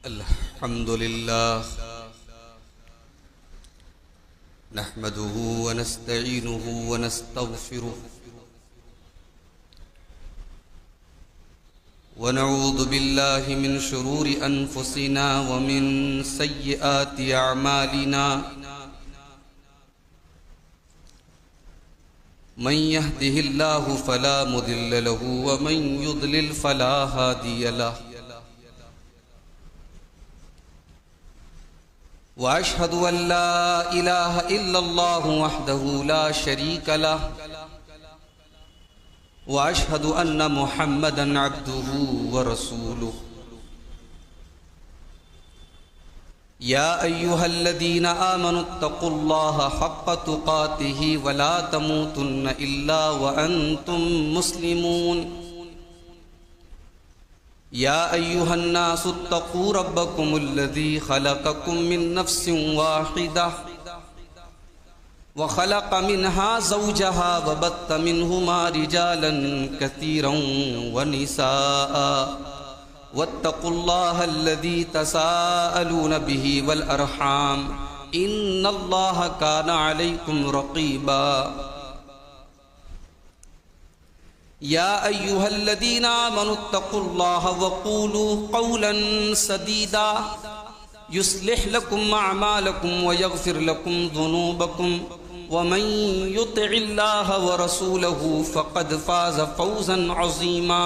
الحمد لله نحمده ونستعينه ونستغفره ونعوذ بالله من شرور أنفسنا ومن سيئات أعمالنا من يهده الله فلا مضل له ومن يضلل فلا هادي له وأشهد أن لا إله إلا الله وحده لا شريك له وأشهد أن محمدًا عبده ورسوله يا أيها الذين آمنوا اتقوا الله حق تقاته ولا تموتن إلا وأنتم مسلمون يا أيها الناس اتقوا ربكم الذي خلقكم من نفس واحدة وخلق منها زوجها وبث منهما رجالا كثيرا ونساء واتقوا الله الذي تساءلون به والأرحام إن الله كان عليكم رقيبا يا أيها الذين آمنوا اتقوا الله وقولوا قولا سديدا يصلح لكم أعمالكم ويغفر لكم ذنوبكم ومن يطع الله ورسوله فقد فاز فوزا عظيما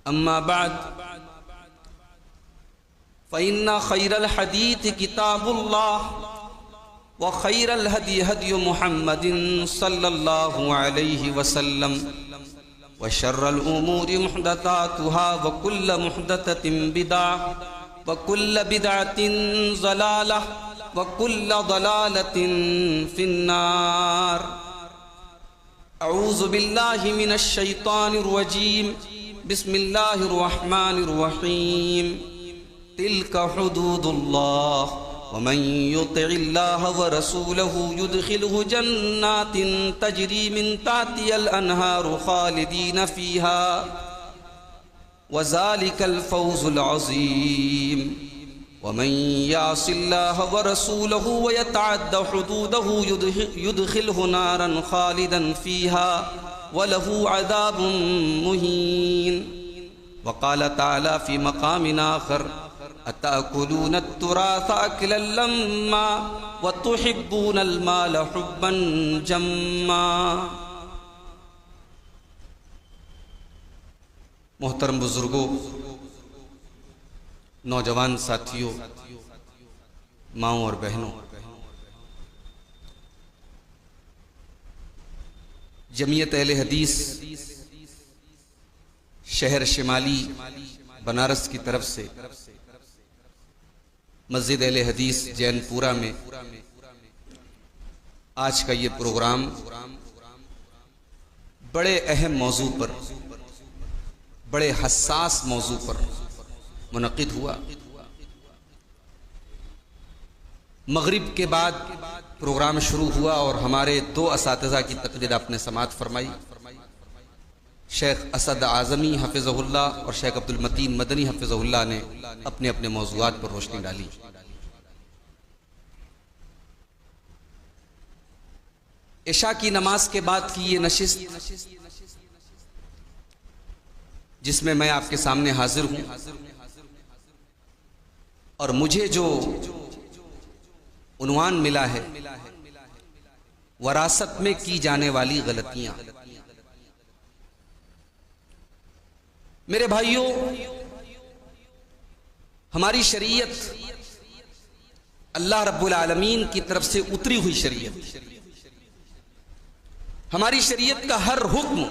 أما بعد فإن خير الحديث كتاب الله وخير الهدي هدي محمد صلى الله عليه وسلم وشر الأمور محدثاتها وكل محدثة بدعة وكل بدعة ضلالة وكل ضلالة في النار أعوذ بالله من الشيطان الرجيم بسم الله الرحمن الرحيم تلك حدود الله ومن يطع الله ورسوله يدخله جنات تجري من تحتها الأنهار خالدين فيها وذلك الفوز العظيم ومن يعص الله ورسوله ويتعد حدوده يدخله نارا خالدا فيها وله عذاب مهين وقال تعالى في مقام آخر أتأكلون التراث أكلا لما وتحبون المال حبا جما محترم بزرگوں، نوجوان ساتھیوں، ماؤں اور بہنوں، جمعیت اہل حدیث شہر شمالی بنارس کی طرف سے مسجد اہل حدیث جین پورہ میں آج کا یہ پروگرام بڑے اہم موضوع پر، بڑے حساس موضوع پر منعقد ہوا۔ مغرب کے بعد پروگرام شروع ہوا اور ہمارے دو اساتذہ کی تقریر آپ نے سماعت فرمائی، شیخ اسد اعظمی حفظہ اللہ اور شیخ عبد المتین مدنی حفظہ اللہ نے اپنے اپنے موضوعات پر روشنی ڈالی۔ عشاء کی نماز کے بعد کی یہ نشست جس میں میں آپ کے سامنے حاضر ہوں اور مجھے جو عنوان ملا ہے وراثت میں کی جانے والی غلطیاں۔ میرے بھائیوں، ہماری شریعت اللہ رب العالمین کی طرف سے اتری ہوئی شریعت، ہماری شریعت کا ہر حکم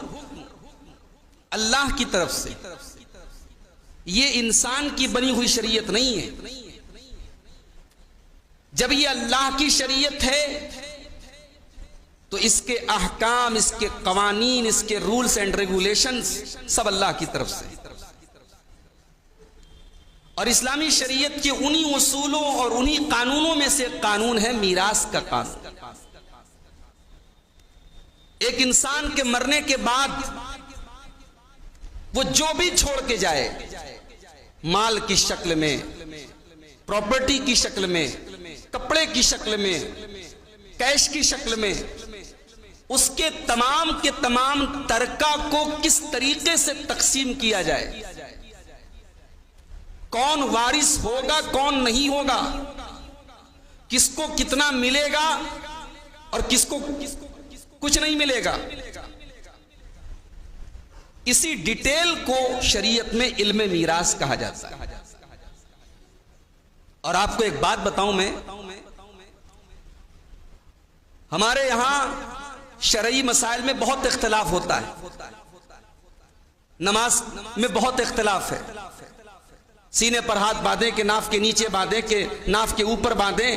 اللہ کی طرف سے، یہ انسان کی بنی ہوئی شریعت نہیں ہے۔ جب یہ اللہ کی شریعت ہے تو اس کے احکام، اس کے قوانین، اس کے رولز اینڈ ریگولیشنز سب اللہ کی طرف سے۔ اور اسلامی شریعت کے انہی اصولوں اور انہی قانونوں میں سے قانون ہے میراث کا قانون۔ ایک انسان کے مرنے کے بعد وہ جو بھی چھوڑ کے جائے، مال کی شکل میں، پراپرٹی کی شکل میں، کپڑے کی شکل میں، کیش کی شکل میں، اس کے تمام ترکہ کو کس طریقے سے تقسیم کیا جائے، کون وارث ہوگا کون نہیں ہوگا، کس کو کتنا ملے گا اور کس کو کچھ نہیں ملے گا، اسی ڈیٹیل کو شریعت میں علم میراث کہا جاتا ہے۔ اور آپ کو ایک بات بتاؤں میں، ہمارے یہاں شرعی مسائل میں بہت اختلاف ہوتا ہے، نماز میں بہت اختلاف ہے، سینے پر ہاتھ باندھیں کہ ناف کے نیچے باندھیں کہ ناف کے اوپر باندھیں،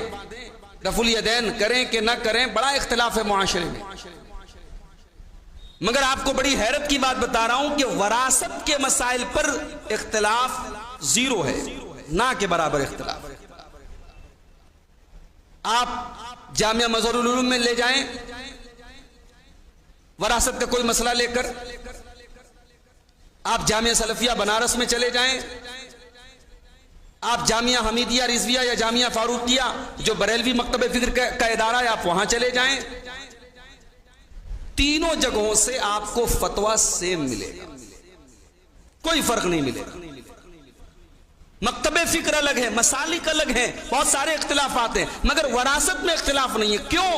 رفع الیدین کریں کہ نہ کریں، بڑا اختلاف ہے معاشرے میں۔ مگر آپ کو بڑی حیرت کی بات بتا رہا ہوں کہ وراثت کے مسائل پر اختلاف زیرو ہے، نہ کے برابر اختلاف۔ آپ جامعہ مظہر العلوم میں لے جائیں وراثت کا کوئی مسئلہ لے کر، آپ جامعہ سلفیہ بنارس میں چلے جائیں، آپ جامعہ حمیدیہ رضویہ یا جامعہ فاروقیہ جو بریلوی مکتب فکر کا ادارہ ہے آپ وہاں چلے جائیں، تینوں جگہوں سے آپ کو فتویٰ سیم ملے گا، کوئی فرق نہیں ملے گا۔ مکتب فکر الگ ہے، مسالک الگ ہیں، بہت سارے اختلافات ہیں، مگر وراثت میں اختلاف نہیں ہے۔ کیوں؟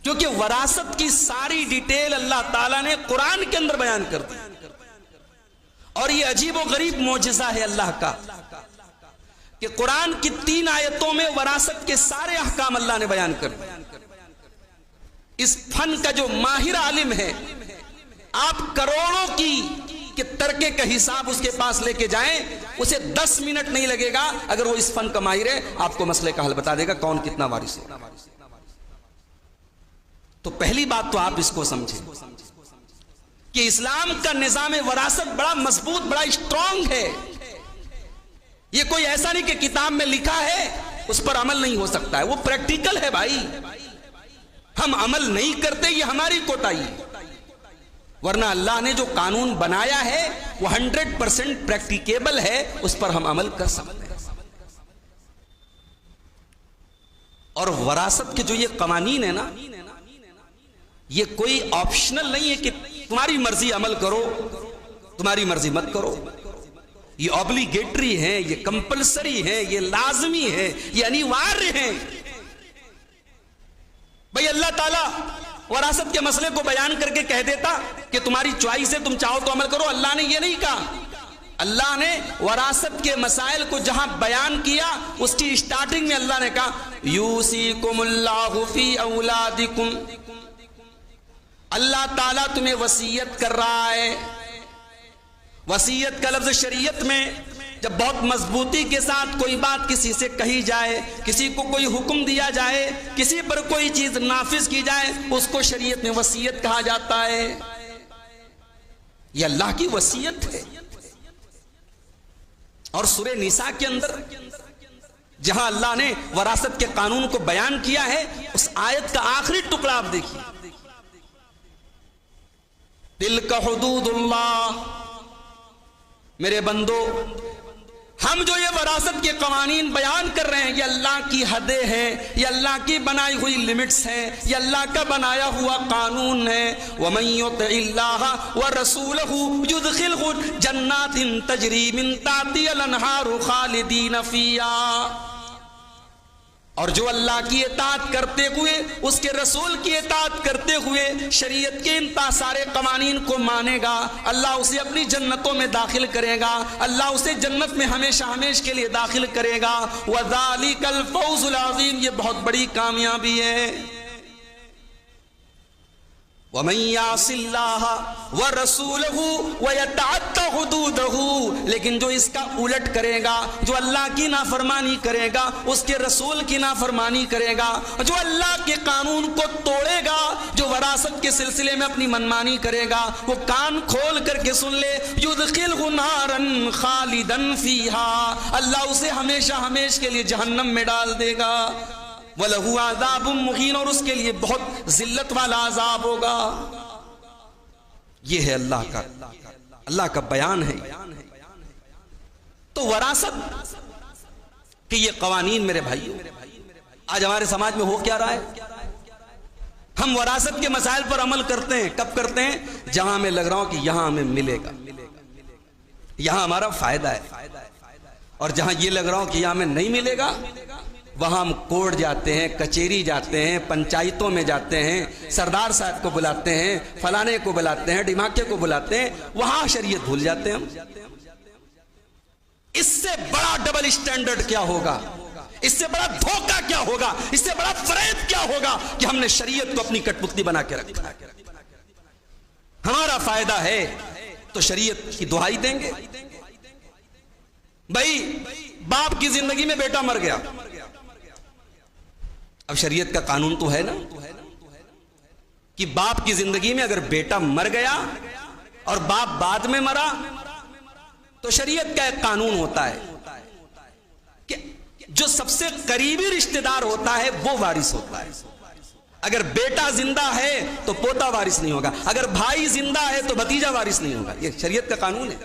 کیونکہ وراثت کی ساری ڈیٹیل اللہ تعالیٰ نے قرآن کے اندر بیان کر دی، اور یہ عجیب و غریب معجزہ ہے اللہ کا کہ قرآن کی 3 آیتوں میں وراثت کے سارے احکام اللہ نے بیان کر دی۔ اس فن کا جو ماہر عالم ہے، آپ کروڑوں کے ترکے کا حساب اس کے پاس لے کے جائیں، اسے 10 منٹ نہیں لگے گا، اگر وہ اس فن کا ماہر ہے آپ کو مسئلے کا حل بتا دے گا کون کتنا وارث ہے۔ تو پہلی بات تو آپ اس کو سمجھیں کہ اسلام کا نظام وراثت بڑا مضبوط، بڑا اسٹرانگ ہے۔ یہ کوئی ایسا نہیں کہ کتاب میں لکھا ہے اس پر عمل نہیں ہو سکتا ہے، وہ پریکٹیکل ہے بھائی، ہم عمل نہیں کرتے، یہ ہماری کوتاہی ہے، ورنہ اللہ نے جو قانون بنایا ہے وہ 100% پریکٹیکیبل ہے، اس پر ہم عمل کر سکتے ہیں۔ اور وراثت کے جو یہ قوانین ہیں نا، یہ کوئی آپشنل نہیں ہے کہ تمہاری مرضی عمل کرو تمہاری مرضی مت کرو، یہ اوبلیگیٹری ہیں، یہ کمپلسری ہیں، یہ لازمی ہے، یہ انیواریہ ہیں۔ بھئی اللہ تعالیٰ وراثت کے مسئلے کو بیان کر کے کہہ دیتا کہ تمہاری چوائس ہے، تم چاہو تو عمل کرو، اللہ نے یہ نہیں کہا۔ اللہ نے وراثت کے مسائل کو جہاں بیان کیا اس کی اسٹارٹنگ میں اللہ نے کہا یوصیکم اللہ فی اولادکم، اللہ تعالیٰ تمہیں وصیت کر رہا ہے۔ وصیت کا لفظ شریعت میں جب بہت مضبوطی کے ساتھ کوئی بات کسی سے کہی جائے، کسی کو کوئی حکم دیا جائے، کسی پر کوئی چیز نافذ کی جائے، اس کو شریعت میں وصیت کہا جاتا ہے۔ یہ اللہ کی وصیت ہے۔ اور سورہ نساء کے اندر جہاں اللہ نے وراثت کے قانون کو بیان کیا ہے، اس آیت کا آخری ٹکڑا آپ دیکھیے، تلک حدود اللہ، میرے بندو ہم جو یہ وراثت کے قوانین بیان کر رہے ہیں یہ اللہ کی حدیں ہیں، یہ اللہ کی بنائی ہوئی لمٹس ہیں، یہ اللہ کا بنایا ہوا قانون ہے۔ وَمَن يُطِعِ اللَّهَ وَرَسُولَهُ يُدْخِلْهُ جَنَّاتٍ تَجْرِي مِن تَحْتِهَا الْأَنْهَارُ خَالِدِينَ فِيهَا، اور جو اللہ کی اطاعت کرتے ہوئے، اس کے رسول کی اطاعت کرتے ہوئے شریعت کے ان سارے قوانین کو مانے گا، اللہ اسے اپنی جنتوں میں داخل کرے گا، اللہ اسے جنت میں ہمیشہ ہمیشہ کے لیے داخل کرے گا۔ وَذَلِكَ الْفَوْزُ الْعَظِيمُ، یہ بہت بڑی کامیابی ہے۔ وَمَن يَعْصِ اللَّهَ وَرَسُولَهُ وَيَتَعَدَّ حُدُودَهُ، لیکن جو اس کا الٹ کرے گا، جو اللہ کی نافرمانی کرے گا، اس کے رسول کی نافرمانی کرے گا، جو اللہ کے قانون کو توڑے گا، جو وراثت کے سلسلے میں اپنی منمانی کرے گا، وہ کان کھول کر کے سن لے، يُدْخِلْهُ نَارًا خَالِدًا فِيهَا، اللہ اسے ہمیشہ ہمیشہ کے لیے جہنم میں ڈال دے گا۔ وَلَهُ عَذَابٌ مُّهِينٌ، اور اس کے لیے بہت ذلت والا عذاب ہوگا۔ یہ ہے اللہ کا بیان ہے. تو وراثت کہ یہ قوانین میرے بھائیوں آج ہمارے سماج میں ہو کیا رہا ہے؟ ہم وراثت کے مسائل پر عمل کرتے ہیں. کب کرتے ہیں؟ جہاں ہمیں لگ رہا ہو کہ یہاں ہمیں ملے گا, یہاں ہمارا فائدہ ہے, اور جہاں یہ لگ رہا ہو کہ یہاں ہمیں نہیں ملے گا وہاں ہم کورٹ جاتے ہیں, کچہری جاتے ہیں, پنچایتوں میں جاتے ہیں, سردار صاحب کو بلاتے ہیں, فلانے کو بلاتے ہیں, ڈھماکے کو بلاتے ہیں, وہاں شریعت بھول جاتے ہیں ہم. اس سے بڑا ڈبل اسٹینڈرڈ کیا ہوگا, اس سے بڑا دھوکہ کیا ہوگا, اس سے بڑا فریب کیا ہوگا کہ ہم نے شریعت کو اپنی کٹپتلی بنا کے رکھا ہے. ہمارا فائدہ ہے تو شریعت کی دہائی دیں گے. بھائی باپ کی زندگی میں بیٹا مر گیا, اب شریعت کا قانون تو ہے نا کہ باپ کی زندگی میں اگر بیٹا مر گیا اور باپ بعد میں مرا تو شریعت کا ایک قانون ہوتا ہے کہ جو سب سے قریبی رشتہ دار ہوتا ہے وہ وارث ہوتا ہے. اگر بیٹا زندہ ہے تو پوتا وارث نہیں ہوگا, اگر بھائی زندہ ہے تو بھتیجا وارث نہیں ہوگا. یہ شریعت کا قانون ہے.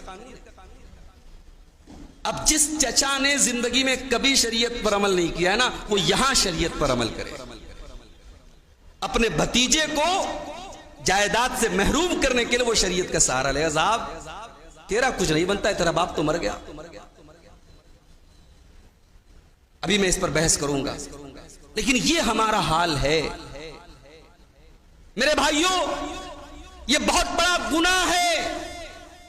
اب جس چچا نے زندگی میں کبھی شریعت پر عمل نہیں کیا ہے نا, وہ یہاں شریعت پر عمل کرے. اپنے بھتیجے کو جائیداد سے محروم کرنے کے لیے وہ شریعت کا سہارا لے گا. صاحب تیرا کچھ نہیں بنتا ہے, تیرا باپ تو مر گیا. ابھی میں اس پر بحث کروں گا, لیکن یہ ہمارا حال ہے میرے بھائیوں. یہ بہت بڑا گناہ ہے,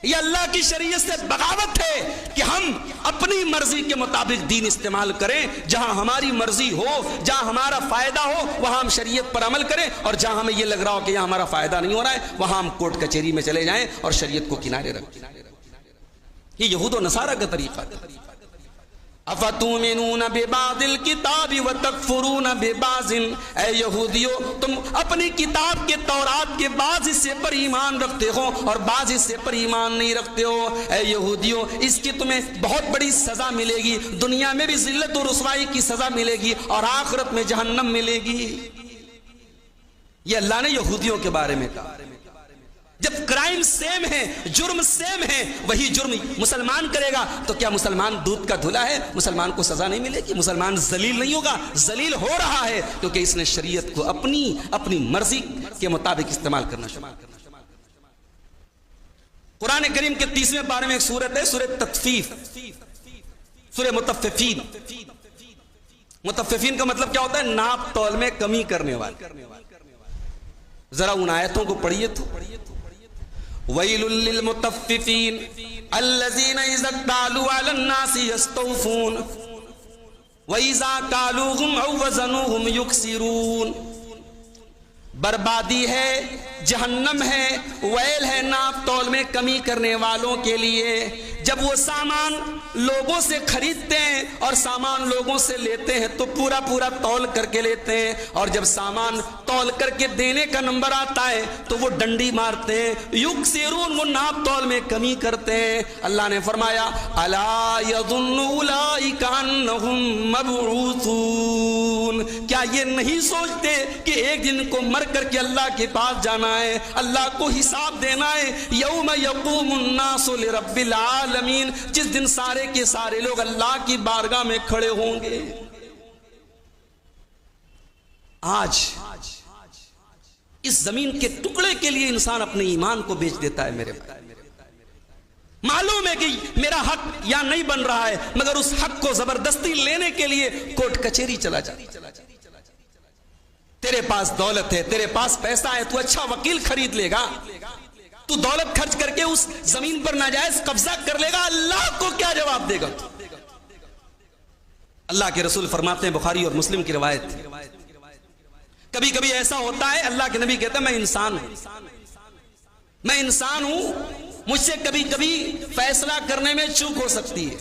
یہ اللہ کی شریعت سے بغاوت ہے کہ ہم اپنی مرضی کے مطابق دین استعمال کریں. جہاں ہماری مرضی ہو, جہاں ہمارا فائدہ ہو, وہاں ہم شریعت پر عمل کریں, اور جہاں ہمیں یہ لگ رہا ہو کہ یہاں ہمارا فائدہ نہیں ہو رہا ہے وہاں ہم کورٹ کچہری میں چلے جائیں اور شریعت کو کنارے رکھیں. یہ یہود و نصارہ کا طریقہ ہے. افتؤمنون ببعض الکتاب وتکفرون ببعض, اے یہودیو تم اپنی کتاب کے تورات کے بعض حصے پر ایمان رکھتے ہو اور بعض حصے پر ایمان نہیں رکھتے ہو. اے یہودیو اس کی تمہیں بہت بڑی سزا ملے گی, دنیا میں بھی ذلت و رسوائی کی سزا ملے گی اور آخرت میں جہنم ملے گی. یہ اللہ نے یہودیوں کے بارے میں کہا. جب کرائم سیم ہے, جرم سیم ہے, وہی جرم مسلمان کرے گا تو کیا مسلمان دودھ کا دھلا ہے؟ مسلمان کو سزا نہیں ملے گی, مسلمان ذلیل نہیں ہوگا. ذلیل ہو رہا ہے کیونکہ اس نے شریعت کو اپنی مرضی کے مطابق استعمال کرنا شروع کیا. قرآن کریم کے 30ویں پارے میں ایک سورت ہے, سورۃ تطفیف, سورہ مطففین. مطففین کا مطلب کیا ہوتا ہے؟ ناپ تول میں کمی کرنے والے. ذرا ان آیتوں کو پڑھیے تو. وَيْلٌ لِّلْمُطَفِّفِينَ الَّذِينَ إِذَا اكْتَالُوا عَلَى النَّاسِ يَسْتَوْفُونَ وَإِذَا كَالُوهُمْ أَوْ وَزَنُوهُمْ يُخْسِرُونَ. بربادی ہے, جہنم ہے, ویل ہے ناپ تول میں کمی کرنے والوں کے لیے. جب وہ سامان لوگوں سے خریدتے ہیں اور سامان لوگوں سے لیتے ہیں تو پورا تول کر کے لیتے ہیں, اور جب سامان تول کر کے دینے کا نمبر آتا ہے تو وہ ڈنڈی مارتے ہیں. یکسرون, وہ ناپ تول میں کمی کرتے ہیں. اللہ نے فرمایا الا یظن اولئک انہم مبعوثون, کیا یہ نہیں سوچتے کہ ایک دن کو مر کر کے اللہ کے پاس جانا ہے, اللہ کو حساب دینا ہے. یوم یقوم الناس لرب العالمین, جس دن سارے کے سارے لوگ اللہ کی بارگاہ میں کھڑے ہوں گے. آج اس زمین کے ٹکڑے کے لیے انسان اپنے ایمان کو بیچ دیتا ہے. میرے بھائی معلوم ہے کہ میرا حق یا نہیں بن رہا ہے, مگر اس حق کو زبردستی لینے کے لیے کورٹ کچہری چلا جاتا. تیرے پاس دولت ہے, تیرے پاس پیسہ ہے, تو اچھا وکیل خرید لے گا, تو دولت خرچ کر کے اس زمین پر ناجائز قبضہ کر لے گا, اللہ کو کیا جواب دے گا؟ اللہ کے رسول فرماتے ہیں, بخاری اور مسلم کی روایت, کبھی کبھی ایسا ہوتا ہے, اللہ کے نبی کہتے ہیں میں انسان ہوں, مجھ سے کبھی کبھی فیصلہ کرنے میں چوک ہو سکتی ہے.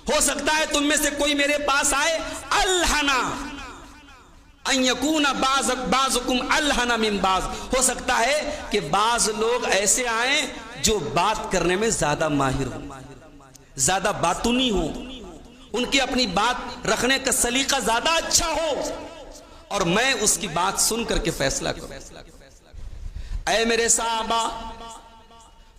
ہو سکتا ہے تم میں سے کوئی میرے پاس آئے, الہنا ان یکون بعضکم الہنا من بعض, ہو سکتا ہے کہ بعض لوگ ایسے آئیں جو بات کرنے میں زیادہ ماہر ہوں, زیادہ باتونی ہوں, ان کی اپنی بات رکھنے کا سلیقہ زیادہ اچھا ہو, اور میں اس کی بات سن کر کے فیصلہ کروں. اے میرے صحابہ,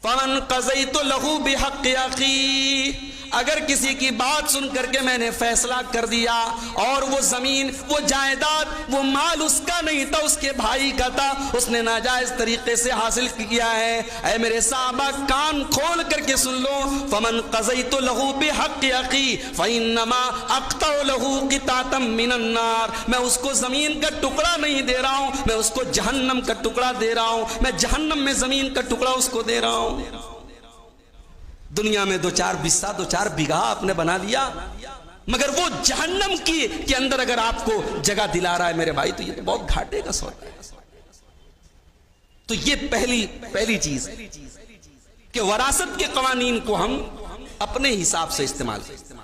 فمن قضیت لہ بحق اخی، اگر کسی کی بات سن کر کے میں نے فیصلہ کر دیا اور وہ زمین، وہ جائیداد، وہ مال اس کا نہیں تھا، اس کے بھائی کا تھا، اس نے ناجائز طریقے سے حاصل کیا ہے، اے میرے صحابہ کان کھول کر کے سن لو، فمن قضیت لہ بحق اخی فانما اقطع لہ قطعۃ من النار، میں اس کو زمین کا ٹکڑا نہیں دے رہا ہوں، میں اس کو جہنم کا ٹکڑا دے رہا ہوں، میں جہنم میں زمین کا ٹکڑا اس کو دے رہا ہوں۔ دنیا میں 2-4 بسا 2-4 بیگھا آپ نے بنا لیا، مگر وہ جہنم کے اندر اگر آپ کو جگہ دلا رہا ہے میرے بھائی، تو یہ تو بہت گھاٹے کا سودا ہے۔ تو یہ پہلی چیز ہے کہ وراثت کے قوانین کو ہم اپنے حساب سے استعمال کریں۔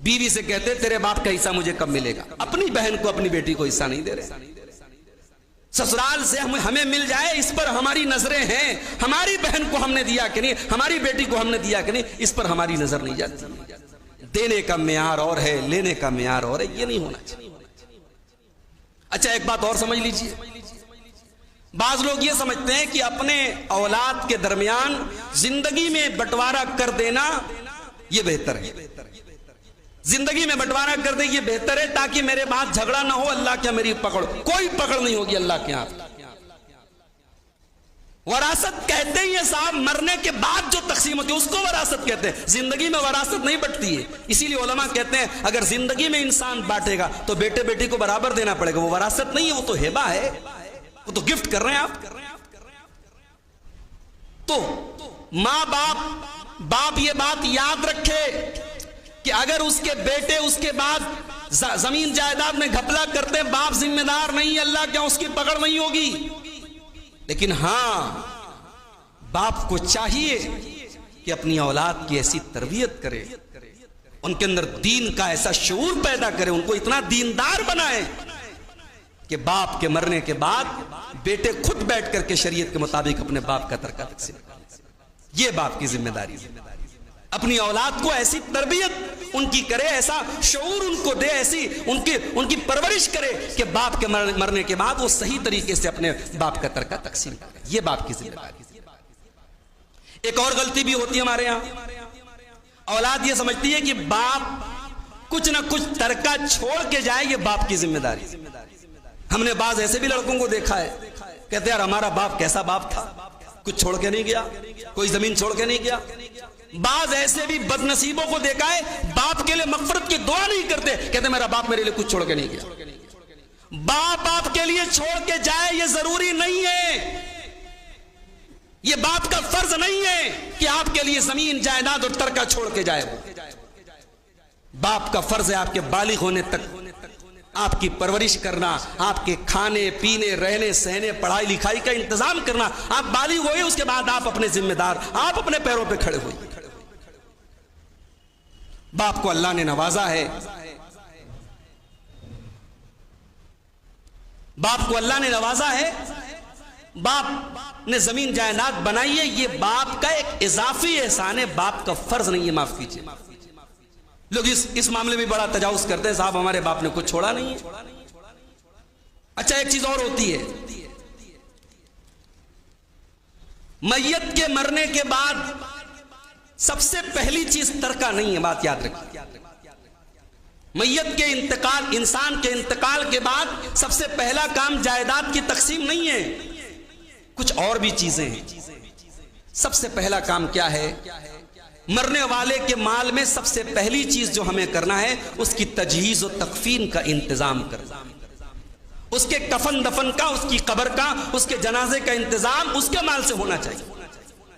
بیوی سے کہتے تیرے باپ کا حصہ مجھے کب ملے گا، اپنی بہن کو اپنی بیٹی کو حصہ نہیں دے رہے۔ سسرال سے ہمیں مل جائے اس پر ہماری نظریں ہیں، ہماری بہن کو ہم نے دیا کہ نہیں، ہماری بیٹی کو ہم نے دیا کہ نہیں، اس پر ہماری نظر نہیں جاتی۔ دینے کا معیار اور ہے، لینے کا معیار اور ہے، یہ نہیں ہونا چاہیے۔ اچھا ایک بات اور سمجھ لیجئے، بعض لوگ یہ سمجھتے ہیں کہ اپنے اولاد کے درمیان زندگی میں بٹوارا کر دینا یہ بہتر ہے، زندگی میں بٹوارا کر دے یہ بہتر ہے تاکہ میرے بعد جھگڑا نہ ہو، اللہ کیا میری پکڑ، کوئی پکڑ نہیں ہوگی اللہ کے ہاں۔ وراثت کہتے ہی ہیں صاحب، مرنے کے بعد جو تقسیم ہوتی ہے اس کو وراثت کہتے ہیں، زندگی میں وراثت نہیں بٹتی ہے۔ اسی لیے علماء کہتے ہیں اگر زندگی میں انسان بانٹے گا تو بیٹے بیٹی کو برابر دینا پڑے گا، وہ وراثت نہیں ہے، وہ تو ہبہ ہے، وہ تو گفٹ کر رہے ہیں آپ۔ تو ماں باپ یہ بات یاد رکھے کہ اگر اس کے بیٹے اس کے بعد زمین جائیداد میں گھپلا کرتے، باپ ذمہ دار نہیں، اللہ کیا اس کی پکڑ نہیں ہوگی۔ لیکن ہاں باپ کو چاہیے کہ اپنی اولاد کی ایسی تربیت کرے، ان کے اندر دین کا ایسا شعور پیدا کرے، ان کو اتنا دیندار بنائے کہ باپ کے مرنے کے بعد بیٹے خود بیٹھ کر کے شریعت کے مطابق اپنے باپ کا ترکہ تقسیم کرے۔ یہ باپ کی ذمہ داری ہے، اپنی اولاد کو ایسی تربیت ان کی کرے، ایسا شعور ان کو دے، ایسی ان کی پرورش کرے کہ باپ کے مرنے کے بعد وہ صحیح طریقے سے اپنے باپ کا ترکہ تقسیم کرے۔ یہ باپ کی ذمہ داری۔ ایک اور غلطی بھی ہوتی ہے ہمارے یہاں، اولاد یہ سمجھتی ہے کہ باپ کچھ نہ کچھ ترکہ چھوڑ کے جائے، یہ باپ کی ذمہ داری۔ ہم نے بعض ایسے بھی لڑکوں کو دیکھا ہے، کہتے ہیں یار ہمارا باپ کیسا باپ تھا، کچھ چھوڑ کے نہیں گیا، کوئی زمین چھوڑ کے نہیں گیا۔ بعض ایسے بھی بد نصیبوں کو دیکھا ہے باپ کے لیے مغفرت کی دعا نہیں کرتے، کہتے میرا باپ میرے لیے کچھ چھوڑ کے نہیں گیا۔ باپ آپ کے لیے چھوڑ کے جائے یہ ضروری نہیں ہے، یہ باپ کا فرض نہیں ہے کہ آپ کے لیے زمین جائیداد اور ترکہ چھوڑ کے جائے۔ باپ کا فرض ہے آپ کے بالغ ہونے تک آپ کی پرورش کرنا، آپ کے کھانے پینے رہنے سہنے پڑھائی لکھائی کا انتظام کرنا۔ آپ بالغ ہوئے اس کے بعد آپ اپنے ذمہ دار، آپ اپنے پیروں پہ کھڑے ہوئے۔ باپ کو اللہ نے نوازا ہے، باپ کو اللہ نے نوازا ہے، باپ نے زمین جائیداد بنائی ہے، یہ باپ کا ایک اضافی احسان ہے، باپ کا فرض نہیں ہے، معاف کیجیے۔ لوگ اس معاملے میں بڑا تجاوز کرتے ہیں، صاحب ہمارے باپ نے کچھ چھوڑا نہیں ہے۔ اچھا ایک چیز اور ہوتی ہے، میت کے مرنے کے بعد سب سے پہلی چیز ترکہ نہیں ہے، بات یاد رکھیں۔ میت کے انتقال، انسان کے انتقال کے بعد سب سے پہلا کام جائیداد کی تقسیم نہیں ہے، کچھ اور بھی چیزیں ہیں۔ سب سے پہلا کام کیا ہے؟ مرنے والے کے مال میں سب سے پہلی چیز جو ہمیں کرنا ہے اس کی تجہیز و تکفین کا انتظام کرنا، اس کے کفن دفن کا، اس کی قبر کا، اس کے جنازے کا انتظام اس کے مال سے ہونا چاہیے،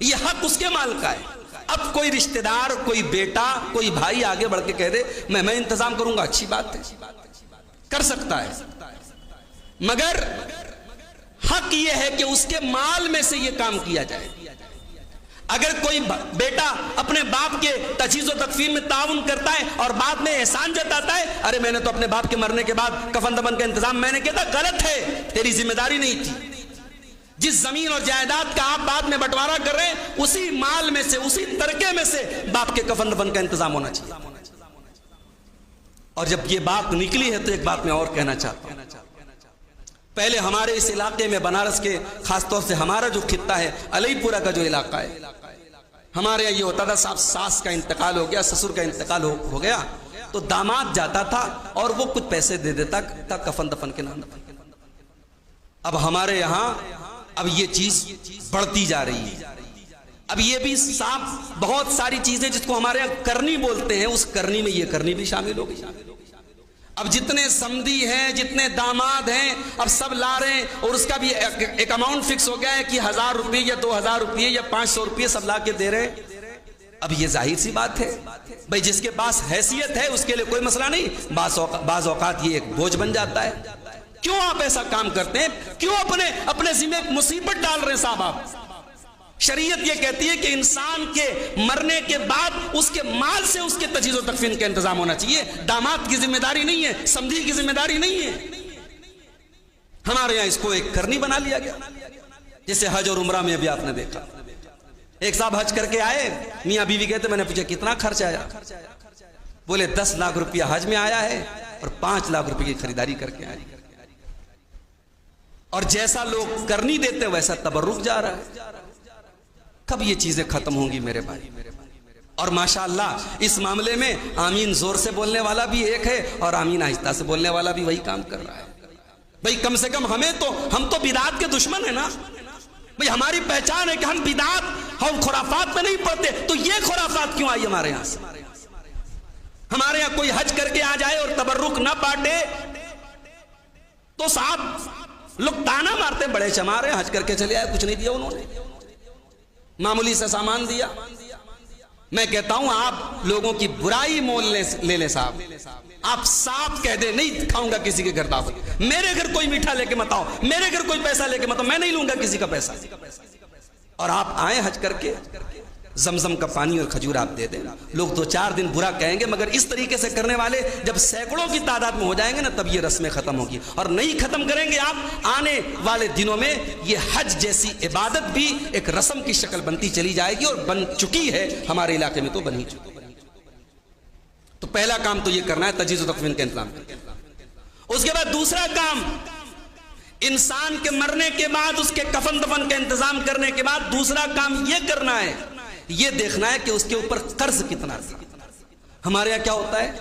یہ حق اس کے مال کا ہے۔ اب کوئی رشتہ دار، کوئی بیٹا، کوئی بھائی آگے بڑھ کے کہہ دے میں انتظام کروں گا، اچھی بات ہے، کر سکتا ہے، مگر حق یہ ہے کہ اس کے مال میں سے یہ کام کیا جائے۔ اگر کوئی بیٹا اپنے باپ کے تجہیز و تکفین میں تعاون کرتا ہے اور بعد میں احسان جتاتا ہے، ارے میں نے تو اپنے باپ کے مرنے کے بعد کفن دفن کا انتظام میں نے کیا تھا، غلط ہے، تیری ذمہ داری نہیں تھی۔ جس زمین اور جائیداد کا آپ بعد میں بٹوارا کر رہے ہیں اسی مال میں سے، اسی ترکے میں سے باپ کے کفن دفن کا انتظام ہونا چاہیے۔ اور جب یہ بات نکلی ہے تو ایک بات میں اور کہنا چاہتا ہوں، پہلے ہمارے اس علاقے میں بنارس کے خاص طور سے ہمارا جو خطہ ہے علی پورہ کا جو علاقہ ہے، ہمارے یہاں یہ ہوتا تھا صاحب ساس کا انتقال ہو گیا، سسر کا انتقال ہو گیا تو داماد جاتا تھا اور وہ کچھ پیسے دے دیتا تھا کفن دفن کے نام۔ اب ہمارے یہاں اب یہ چیز بڑھتی جا رہی ہے، اب یہ بھی صاحب بہت ساری چیزیں جس کو ہمارے یہاں کرنی بولتے ہیں، اس کرنی میں یہ کرنی بھی شامل ہو گئی۔ اب جتنے سمدھی ہیں، جتنے داماد ہیں، اب سب لا رہے ہیں اور اس کا بھی ایک اماؤنٹ فکس ہو گیا ہے کہ 1000 روپے یا 2000 روپے یا 500 روپے سب لا کے دے رہے ہیں۔ اب یہ ظاہر سی بات ہے بھائی، جس کے پاس حیثیت ہے اس کے لیے کوئی مسئلہ نہیں، بعض اوقات یہ ایک بوجھ بن جاتا ہے۔ کیوں آپ ایسا کام کرتے ہیں؟ کیوں اپنے ذمہ ایک مصیبت ڈال رہے ہیں صاحب آپ؟ شریعت یہ کہتی ہے کہ انسان کے مرنے کے بعد اس کے مال سے اس کے تجہیز و تکفین کا انتظام ہونا چاہیے، داماد کی ذمہ داری نہیں ہے، سمدھی کی ذمہ داری نہیں ہے۔ ہمارے یہاں اس کو ایک کرنی بنا لیا گیا، جیسے حج اور عمرہ میں ابھی آپ نے دیکھا، ایک صاحب حج کر کے آئے، میاں بیوی کہتے، میں نے پوچھا کتنا خرچ آیا؟ بولے 10 لاکھ روپیہ حج میں آیا ہے اور 5 لاکھ روپے کی خریداری کر کے آئے۔ اور جیسا لوگ کرنی دیتے ویسا تبرک جا رہا ہے۔ کب یہ چیزیں ختم ہوں گی میرے بھائی؟ اور ماشاءاللہ اس معاملے میں آمین زور سے بولنے والا بھی ایک ہے اور آمین آہستہ سے بولنے والا بھی وہی کام کر رہا ہے۔ بھئی کم سے کم ہم تو بدعات کے دشمن ہیں نا بھئی، ہماری پہچان ہے کہ ہم بدعات ہم خرافات میں نہیں پڑتے، تو یہ خرافات کیوں آئی ہمارے یہاں سے؟ ہمارے یہاں کوئی حج کر کے آ جائے اور تبرک نہ بانٹے تو صاحب لوگ تانا مارتے، بڑے چمارے حج کر کے چلے آئے، کچھ نہیں دیا انہوں نے، معمولی سے سامان دیا۔ میں کہتا ہوں آپ لوگوں کی برائی مول لے لیں صاحب، آپ صاف کہہ دیں نہیں کھاؤں گا کسی کے گھر دعوت، میرے گھر کوئی میٹھا لے کے مت آؤ، میرے گھر کوئی پیسہ لے کے مت آؤ، میں نہیں لوں گا کسی کا پیسہ، اور آپ آئیں حج کر کے زمزم کا پانی اور کھجور آپ دے دیں۔ لوگ 2-4 دن برا کہیں گے، مگر اس طریقے سے کرنے والے جب سینکڑوں کی تعداد میں ہو جائیں گے نا، تب یہ رسمیں ختم ہوگی، اور نہیں ختم کریں گے آپ، آنے والے دنوں میں یہ حج جیسی عبادت بھی ایک رسم کی شکل بنتی چلی جائے گی، اور بن چکی ہے ہمارے علاقے میں، تو بن ہی چکی۔ تو پہلا کام تو یہ کرنا ہے تجہیز و تکفین کا انتظام۔ اس کے بعد دوسرا کام، انسان کے مرنے کے بعد اس کے کفن دفن کا انتظام کرنے کے بعد دوسرا کام یہ کرنا ہے، یہ دیکھنا ہے کہ اس کے اوپر قرض کتنا تھا۔ ہمارے یہاں کیا ہوتا ہے،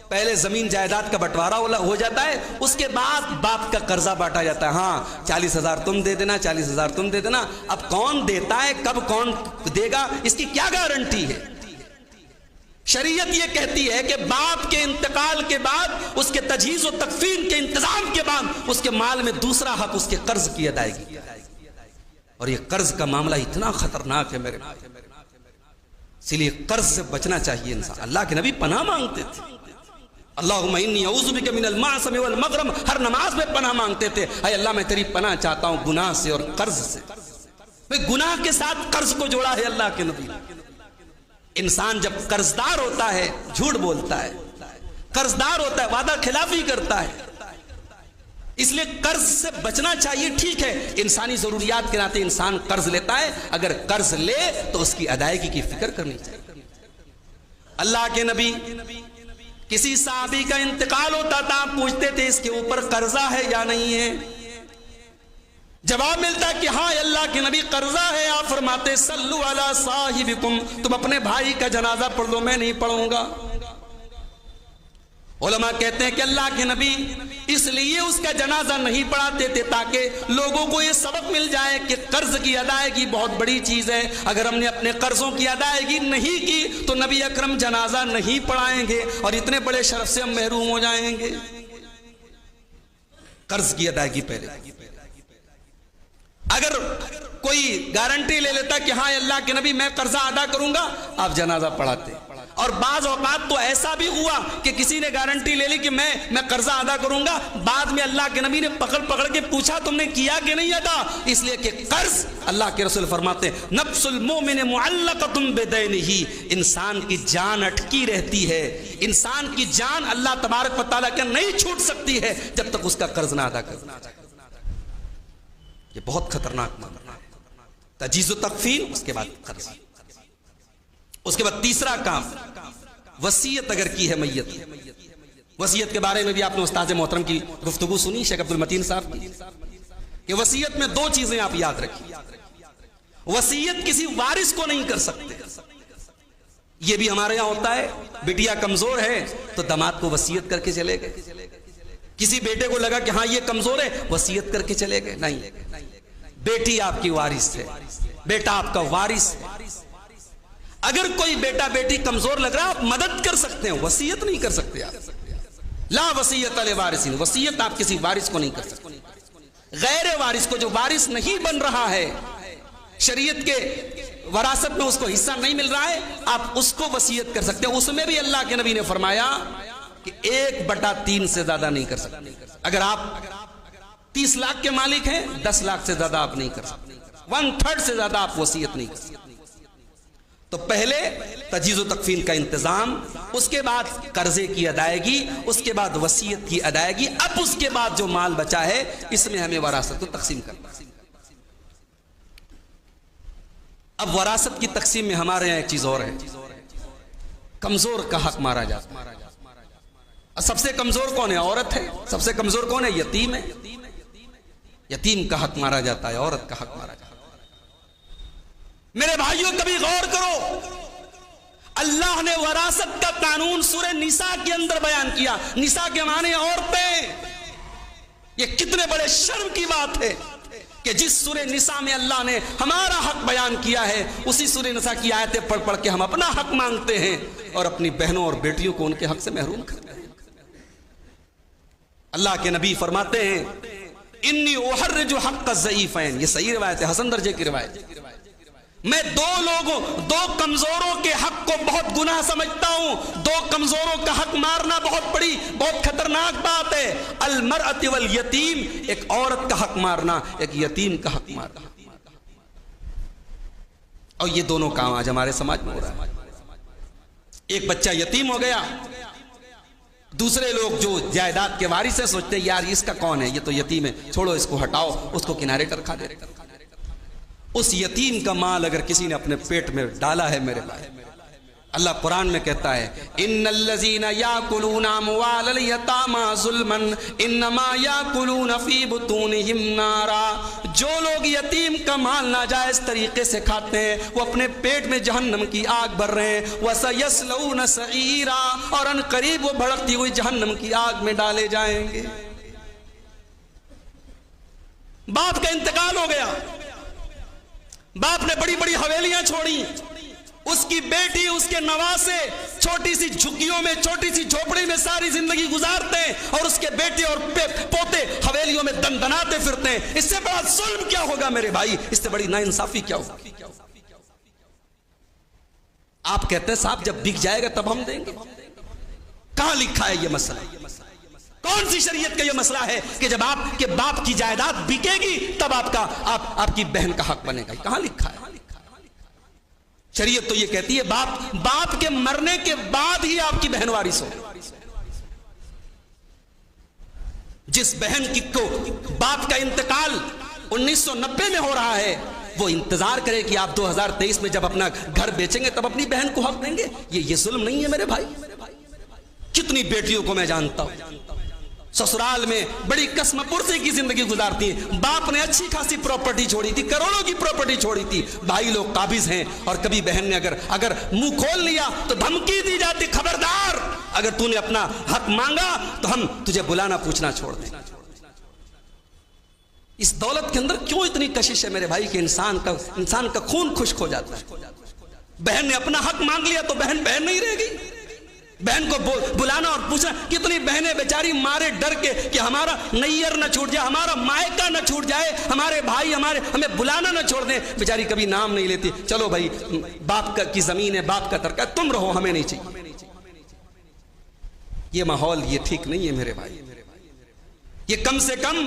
پہلے زمین جائیداد کا بٹوارا ہو جاتا ہے، اس کے بعد باپ کا قرضہ بانٹا جاتا ہے، ہاں 40,000 تم دے دینا، 40,000 تم دے دینا۔ اب کون دیتا ہے، کب کون دے گا، اس کی کیا گارنٹی ہے؟ شریعت یہ کہتی ہے کہ باپ کے انتقال کے بعد اس کے تجہیز و تکفین کے انتظام کے بعد اس کے مال میں دوسرا حق اس کے قرض کی ادائیگی۔ اور یہ قرض کا معاملہ اتنا خطرناک ہے میرے، اس لیے قرض سے بچنا چاہیے انسان۔ اللہ کے نبی پناہ مانگتے تھے، اللہم انی اعوذ بک من المعصم والمغرم، ہر نماز میں پناہ مانگتے تھے، اے اللہ میں تیری پناہ چاہتا ہوں گناہ سے اور قرض سے۔ گناہ کے ساتھ قرض کو جوڑا ہے اللہ کے نبی۔ انسان جب قرضدار ہوتا ہے جھوٹ بولتا ہے، قرضدار ہوتا ہے وعدہ خلافی کرتا ہے، اس لیے قرض سے بچنا چاہیے۔ ٹھیک ہے انسانی ضروریات کے ناطے انسان قرض لیتا ہے، اگر قرض لے تو اس کی ادائیگی کی فکر کرنی چاہیے۔ اللہ کے نبی کسی صحابی کا انتقال ہوتا تھا، پوچھتے تھے اس کے اوپر قرضہ ہے یا نہیں ہے، جواب ملتا ہے کہ ہاں اللہ کے نبی قرضہ ہے۔ آپ فرماتے صلو علی صاحبکم، تم اپنے بھائی کا جنازہ پڑھ لو، میں نہیں پڑھوں گا۔ علماء کہتے ہیں کہ اللہ کے نبی اس لیے اس کا جنازہ نہیں پڑھاتے تھے تاکہ لوگوں کو یہ سبق مل جائے کہ قرض کی ادائیگی بہت بڑی چیز ہے، اگر ہم نے اپنے قرضوں کی ادائیگی نہیں کی تو نبی اکرم جنازہ نہیں پڑھائیں گے اور اتنے بڑے شرف سے ہم محروم ہو جائیں گے۔ قرض کی ادائیگی پہلے، اگر کوئی گارنٹی لے لیتا کہ ہاں اللہ کے نبی میں قرضہ ادا کروں گا، آپ جنازہ پڑھاتے۔ اور بعض اوقات تو ایسا بھی ہوا کہ کسی نے گارنٹی لے لی کہ میں قرضہ ادا کروں گا، بعد میں اللہ کے نبی نے پکڑ کے پوچھا تم نے کیا کہ نہیں ادا، اس لیے کہ قرض، اللہ کے رسول فرماتے ہیں نفس المومن معلقۃ بدینہ، انسان کی جان اٹکی رہتی ہے، انسان کی جان اللہ تبارک و تعالیٰ کے نہیں چھوٹ سکتی ہے جب تک اس کا قرض نہ ادا کرنا۔ یہ بہت خطرناک معاملہ ہے، تجہیز و تکفین، اس کے بعد قرض۔ اس کے بعد تیسرا کام، وصیت اگر کی ہے میت، وصیت کے بارے میں بھی آپ نے استاد محترم کی گفتگو سنی شیخ عبد المتین صاحب کی کہ وصیت میں دو چیزیں آپ یاد رکھیے. وصیت کسی وارث کو نہیں کر سکتے. یہ بھی ہمارے یہاں ہوتا ہے, بیٹیا کمزور ہے تو داماد کو وصیت کر کے چلے گئے. کسی بیٹے کو لگا کہ ہاں یہ کمزور ہے, وصیت کر کے چلے گئے. نہیں, بیٹی آپ کی وارث ہے, بیٹا آپ کا وارث ہے. اگر کوئی بیٹا بیٹی کمزور لگ رہا ہے آپ مدد کر سکتے ہیں, وصیت نہیں کر سکتے آپ. لا وصیت لوارثین, وصیت آپ کسی وارث کو نہیں کر سکتے. غیر وارث کو, جو وارث نہیں بن رہا ہے, شریعت کے وراثت میں اس کو حصہ نہیں مل رہا ہے, آپ اس کو وصیت کر سکتے ہیں. اس میں بھی اللہ کے نبی نے فرمایا کہ 1/3 سے زیادہ نہیں کر سکتے. اگر آپ 30 لاکھ کے مالک ہیں, 10 لاکھ سے زیادہ آپ نہیں کر سکتے. 1/3 سے زیادہ آپ وصیت نہیں کر سکتے. تو پہلے تجہیز و تکفین کا انتظام, اس کے بعد قرضے کی ادائیگی, اس کے بعد وصیت کی ادائیگی. اب اس کے بعد جو مال بچا ہے اس میں ہمیں وراثت کو تقسیم کرنا. اب وراثت کی تقسیم میں ہمارے یہاں ایک چیز اور ہے, کمزور کا حق مارا جاتا ہے. سب سے کمزور کون ہے؟ عورت ہے. سب سے کمزور کون ہے؟ یتیم ہے. یتیم کا حق مارا جاتا ہے, عورت کا حق مارا جاتا ہے. میرے بھائیوں کبھی غور کرو, اللہ نے وراثت کا قانون سورہ نساء کے اندر بیان کیا. نساء کے معنی عورتیں. یہ کتنے بڑے شرم کی بات ہے کہ جس سورہ نساء میں اللہ نے ہمارا حق بیان کیا ہے, اسی سورہ نساء کی آیتیں پڑھ پڑھ کے ہم اپنا حق مانگتے ہیں اور اپنی بہنوں اور بیٹیوں کو ان کے حق سے محروم کرتے ہیں. اللہ کے نبی فرماتے ہیں انی احرج حق الضعیفین, یہ صحیح روایت ہے, حسن درجے کی روایت. میں دو کمزوروں کے حق کو بہت گناہ سمجھتا ہوں. دو کمزوروں کا حق مارنا بہت خطرناک بات ہے. المرأۃ والیتیم, ایک عورت کا حق مارنا, ایک یتیم کا حق مارنا. اور یہ دونوں کام آج ہمارے سماج میں ہو رہا ہے. ایک بچہ یتیم ہو گیا, دوسرے لوگ جو جائیداد کے وارث ہیں سوچتے ہیں یار اس کا کون ہے, یہ تو یتیم ہے, چھوڑو اس کو, ہٹاؤ, اس کو کنارے پر رکھا دے. اس یتیم کا مال اگر کسی نے اپنے پیٹ میں ڈالا ہے میرے بھائی, اللہ قرآن میں کہتا ہے ان الذین یاکلون اموال الیتامی ظلما انما یاکلون فی بطونہم نارا. جو لوگ یتیم کا مال ناجائز طریقے سے کھاتے ہیں وہ اپنے پیٹ میں جہنم کی آگ بھر رہے ہیں. وسیصلون سعیرا, اور ان قریب وہ بھڑکتی ہوئی جہنم کی آگ میں ڈالے جائیں گے. باپ کا انتقال ہو گیا, باپ نے بڑی بڑی حویلیاں چھوڑی, اس کی بیٹی, اس کے نواسے چھوٹی سی جھگیوں میں, چھوٹی سی جھوپڑی میں ساری زندگی گزارتے ہیں, اور اس کے بیٹے اور پوتے حویلیوں میں دندناتے پھرتے ہیں. اس سے بڑا ظلم کیا ہوگا میرے بھائی, اس سے بڑی ناانصافی کیا ہوگا. آپ کہتے ہیں صاحب جب بک جائے گا تب ہم دیں گے. کہاں لکھا ہے یہ مسئلہ؟ کون سی شریعت کا یہ مسئلہ ہے کہ جب آپ کے باپ کی جائیداد بکے گی تب آپ کی بہن کا حق بنے گا؟ کہاں لکھا ہے؟ شریعت تو یہ کہتی ہے باپ کے مرنے کے بعد ہی آپ کی بہن وارث ہو. جس بہن کو باپ کا انتقال 1990 میں ہو رہا ہے وہ انتظار کرے کہ آپ 2023 میں جب اپنا گھر بیچیں گے تب اپنی بہن کو حق دیں گے. یہ ظلم نہیں ہے میرے بھائی؟ کتنی بیٹیوں کو میں جانتا ہوں سسرال میں بڑی قسم پرسی کی زندگی گزارتی ہیں. باپ نے اچھی خاصی پراپرٹی چھوڑی تھی, کروڑوں کی پراپرٹی چھوڑی تھی, بھائی لوگ قابض ہیں, اور کبھی بہن نے اگر منہ کھول لیا تو دھمکی دی جاتی خبردار اگر تو نے اپنا حق مانگا تو ہم تجھے بلانا پوچھنا چھوڑ دیں. اس دولت کے اندر کیوں اتنی کشش ہے میرے بھائی کہ انسان کا خون خشک ہو جاتا ہے. بہن نے اپنا حق مانگ لیا تو بہن نہیں رہے گی. بہن کو بلانا اور پوچھنا, کتنی بہنیں بیچاری مارے ڈر کے کہ ہمارا نیر نہ چھوٹ جائے, ہمارا مائکہ نہ چھوٹ جائے, ہمارے بھائی ہمیں بلانا نہ چھوڑ دیں, بیچاری کبھی نام نہیں لیتی. چلو بھائی باپ کی زمین ہے, باپ کا ترکہ, تم رہو, ہمیں نہیں چاہیے. یہ ماحول یہ ٹھیک نہیں ہے میرے بھائی. یہ کم سے کم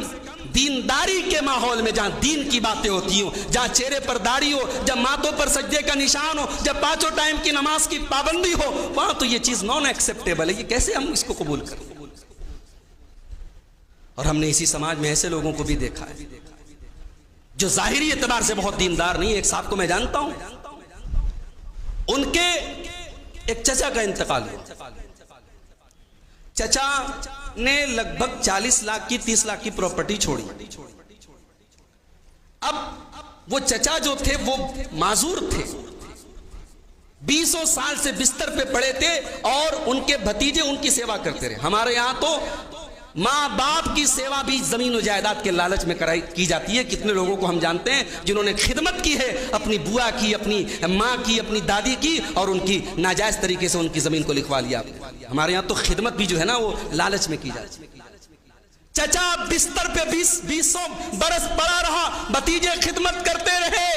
دینداری کے ماحول میں جہاں دین کی باتیں ہوتی ہوں, جہاں چہرے پر داڑھی ہو, جب ماتھوں پر سجدے کا نشان ہو, جب 5 ٹائم کی نماز کی پابندی ہو, وہاں تو یہ چیز نان ایکسیپٹیبل ہے. یہ کیسے ہم اس کو قبول کریں؟ اور ہم نے اسی سماج میں ایسے لوگوں کو بھی دیکھا ہے جو ظاہری اعتبار سے بہت دیندار نہیں ہے. ایک صاحب کو میں جانتا ہوں, ان کے ایک چچا کا انتقال ہوا, چچا نے لگ بھگ 40 لاکھ کی 30 لاکھ کی پراپرٹی چھوڑی. اب وہ چچا جو تھے وہ معذور تھے, 20 سال سے بستر پہ پڑے تھے اور ان کے بھتیجے ان کی سیوا کرتے رہے. ہمارے یہاں تو ماں باپ کی سیوا بھی زمین و جائیداد کے لالچ میں کی جاتی ہے. کتنے لوگوں کو ہم جانتے ہیں جنہوں نے خدمت کی ہے اپنی بوا کی, اپنی ماں کی, اپنی دادی کی, اور ان کی ناجائز طریقے سے ان کی زمین کو لکھوا لیا. ہمارے یہاں تو خدمت بھی جو ہے نا وہ لالچ میں کی جاتی ہے. چچا بستر پہ 20 برس پڑا رہا, بھتیجے خدمت کرتے رہے.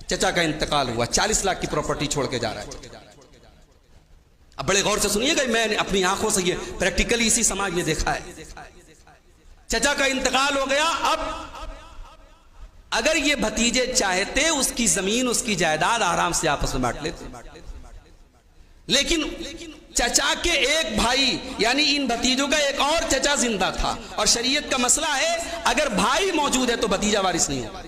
چچا کا انتقال ہوا, 40 لاکھ کی پراپرٹی چھوڑ کے جا رہا ہے. اب بڑے غور سے سنیے گا, میں نے اپنی آنکھوں سے یہ پریکٹیکلی اسی سماج میں دیکھا ہے. چچا کا انتقال ہو گیا. اب اگر یہ بھتیجے چاہتے اس کی زمین اس کی جائیداد آرام سے آپس میں بانٹ لیتے, لیکن چچا کے ایک بھائی یعنی ان بھتیجوں کا ایک اور چچا زندہ تھا, اور شریعت کا مسئلہ ہے اگر بھائی موجود ہے تو بھتیجا وارث نہیں ہوگا.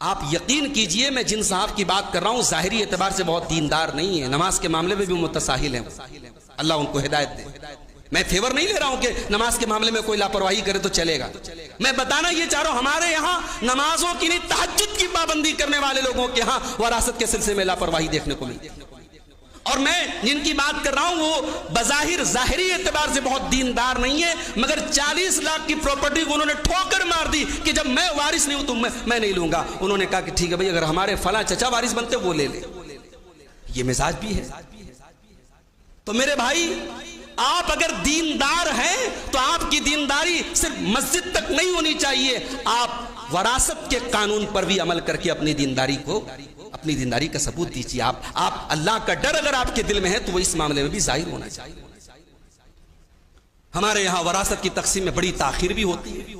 آپ یقین کیجئے میں جن صاحب کی بات کر رہا ہوں ظاہری اعتبار سے بہت دیندار نہیں ہے, نماز کے معاملے میں بھی متساہل ہیں, اللہ ان کو ہدایت دے. میں فیور نہیں لے رہا ہوں کہ نماز کے معاملے میں کوئی لاپرواہی کرے تو چلے گا. میں بتانا یہ چاہ رہا ہوں ہمارے یہاں نمازوں کی نہیں تہجد کی پابندی کرنے والے لوگوں کے ہاں وراثت کے سلسلے میں لاپرواہی دیکھنے کو ملتی ہے. اور میں جن کی بات کر رہا ہوں وہ بظاہر ظاہری اعتبار سے بہت دیندار نہیں ہے, مگر 40 لاکھ کی پراپرٹی کو انہوں نے ٹھوکر مار دی کہ جب میں وارث نہیں ہوں تو میں نہیں لوں گا. انہوں نے کہا کہ ٹھیک ہے بھائی, اگر ہمارے فلاں چچا وارث بنتے وہ لے لے. یہ مزاج بھی ہے. تو میرے بھائی آپ اگر دیندار ہیں تو آپ کی دینداری صرف مسجد تک نہیں ہونی چاہیے, آپ وراثت کے قانون پر بھی عمل کر کے اپنی دینداری کا ثبوت دیجیے. آپ اللہ کا ڈر اگر آپ کے دل میں ہے تو وہ اس معاملے میں بھی ظاہر ہونا چاہیے. ہمارے یہاں وراثت کی تقسیم میں بڑی تاخیر بھی ہوتی ہے.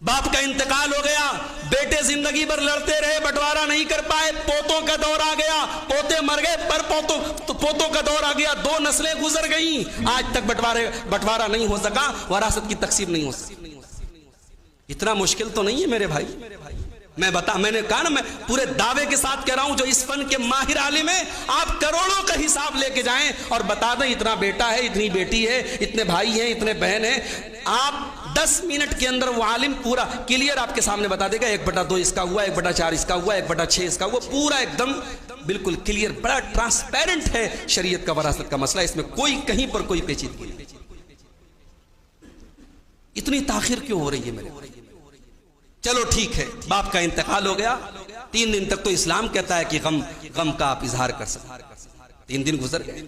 باپ کا انتقال ہو گیا, بیٹے زندگی بھر لڑتے رہے, بٹوارا نہیں کر پائے, پوتوں کا دور آ گیا, پوتے مر گئے, پر پوتوں کا دور آ گیا, 2 نسلیں گزر گئیں, آج تک بٹوارا نہیں ہو سکا, وراثت کی تقسیم نہیں ہو سکی. اتنا مشکل تو نہیں ہے میرے بھائی. میں نے کہا نا, میں پورے دعوے کے ساتھ کہہ رہا ہوں جو اس فن کے ماہر عالم ہیں, آپ کروڑوں کا حساب لے کے جائیں اور بتا دیں اتنا بیٹا ہے, اتنی بیٹی ہے, اتنے بھائی ہیں, اتنے بہن ہیں. آپ 10 منٹ کے اندر وہ عالم پورا کلیئر آپ کے سامنے بتا دے گا 1/2 اس کا ہوا, 1/4 اس کا ہوا, 1/6 اس کا ہوا, پورا ایک دم بالکل کلیئر, بڑا ٹرانسپیرنٹ ہے شریعت کا وراثت کا مسئلہ. اس میں کہیں پر کوئی پیچیدگی نہیں. اتنی تاخیر کیوں ہو رہی ہے میرے بھائی؟ چلو ٹھیک ہے, باپ کا انتقال ہو گیا, 3 دن تک تو اسلام کہتا ہے کہ غم کا آپ اظہار کر سکتے. 3 دن گزر گئے.